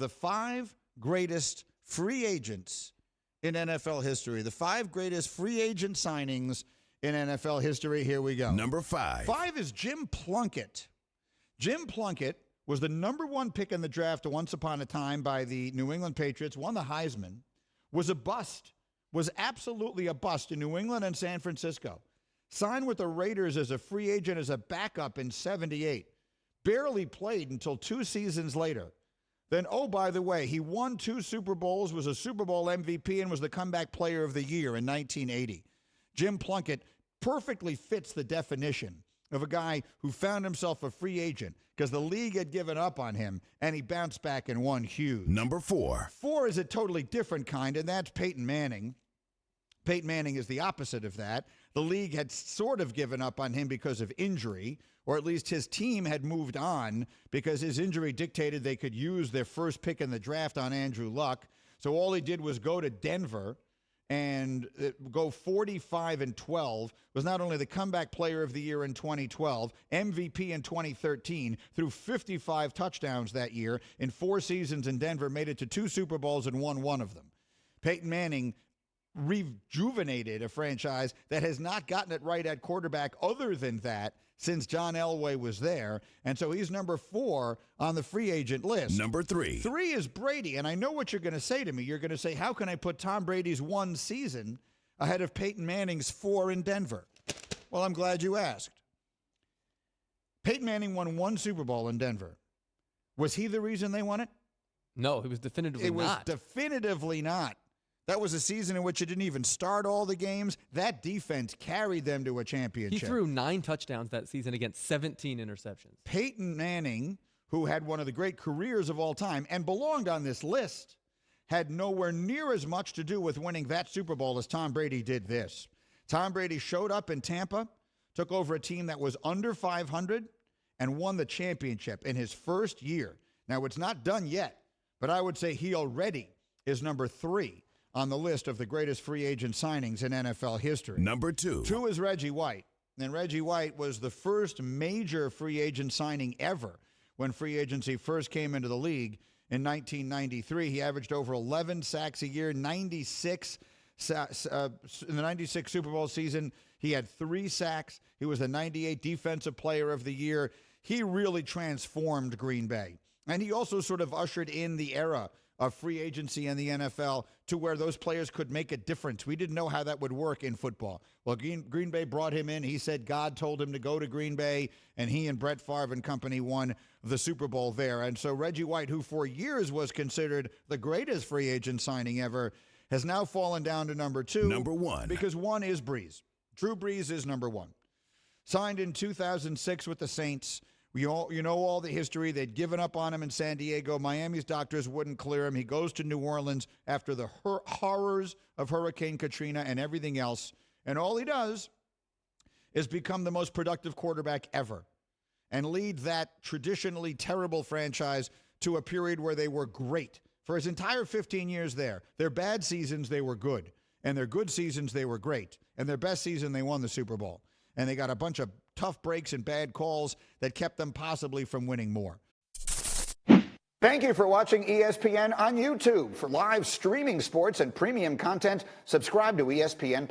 the 5 greatest free agents in NFL history. The 5 greatest free agent signings in NFL history. Here we go. Number 5. 5 is Jim Plunkett. Jim Plunkett was the number 1 pick in the draft once upon a time by the New England Patriots, won the Heisman, was a bust, was absolutely a bust in New England and San Francisco. Signed with the Raiders as a free agent as a backup in 78. Barely played until 2 seasons later. Then, oh, by the way, he won 2 Super Bowls, was a Super Bowl MVP, and was the comeback player of the year in 1980. Jim Plunkett perfectly fits the definition of a guy who found himself a free agent because the league had given up on him, and he bounced back and won huge. Number 4. 4 is a totally different kind, and that's Peyton Manning. Peyton Manning is the opposite of that. The league had sort of given up on him because of injury, or at least his team had moved on because his injury dictated they could use their first pick in the draft on Andrew Luck. So all he did was go to Denver and go 45-12, was not only the comeback player of the year in 2012, MVP in 2013, threw 55 touchdowns that year in 4 seasons in Denver, made it to 2 Super Bowls and won 1 of them. Peyton Manning rejuvenated a franchise that has not gotten it right at quarterback other than that since John Elway was there. And so he's number 4 on the free agent list. Number 3. 3 is Brady. And I know what you're going to say to me. You're going to say, how can I put Tom Brady's 1 season ahead of Peyton Manning's 4 in Denver? Well, I'm glad you asked. Peyton Manning won 1 Super Bowl in Denver. Was he the reason they won it? No, he was definitively not. It was definitively not. That was a season in which he didn't even start all the games. That defense carried them to a championship. He threw 9 touchdowns that season against 17 interceptions. Peyton Manning, who had one of the great careers of all time and belonged on this list, had nowhere near as much to do with winning that Super Bowl as Tom Brady did this. Tom Brady showed up in Tampa, took over a team that was under 500, and won the championship in his first year. Now, it's not done yet, but I would say he already is number 3 on the list of the greatest free agent signings in NFL history. Number 2. 2 is Reggie White. And Reggie White was the first major free agent signing ever when free agency first came into the league in 1993. He averaged over 11 sacks a year, 96 in the 96 Super Bowl season. He had 3 sacks. He was the 98 Defensive Player of the Year. He really transformed Green Bay. And he also sort of ushered in the era of free agency in the NFL to where those players could make a difference. We didn't know how that would work in football. Well, Green Bay brought him in. He said God told him to go to Green Bay, and he and Brett Favre and company won the Super Bowl there. And so Reggie White, who for years was considered the greatest free agent signing ever, has now fallen down to number 2. Number 1. Because 1 is Brees. Drew Brees is number 1. Signed in 2006 with the Saints. You know all the history. They'd given up on him in San Diego. Miami's doctors wouldn't clear him. He goes to New Orleans after the horrors of Hurricane Katrina and everything else. And all he does is become the most productive quarterback ever and lead that traditionally terrible franchise to a period where they were great. For his entire 15 years there, their bad seasons, they were good. And their good seasons, they were great. And their best season, they won the Super Bowl. And they got a bunch of tough breaks and bad calls that kept them possibly from winning more. Thank you for watching ESPN on YouTube. For live streaming sports and premium content, subscribe to ESPN+.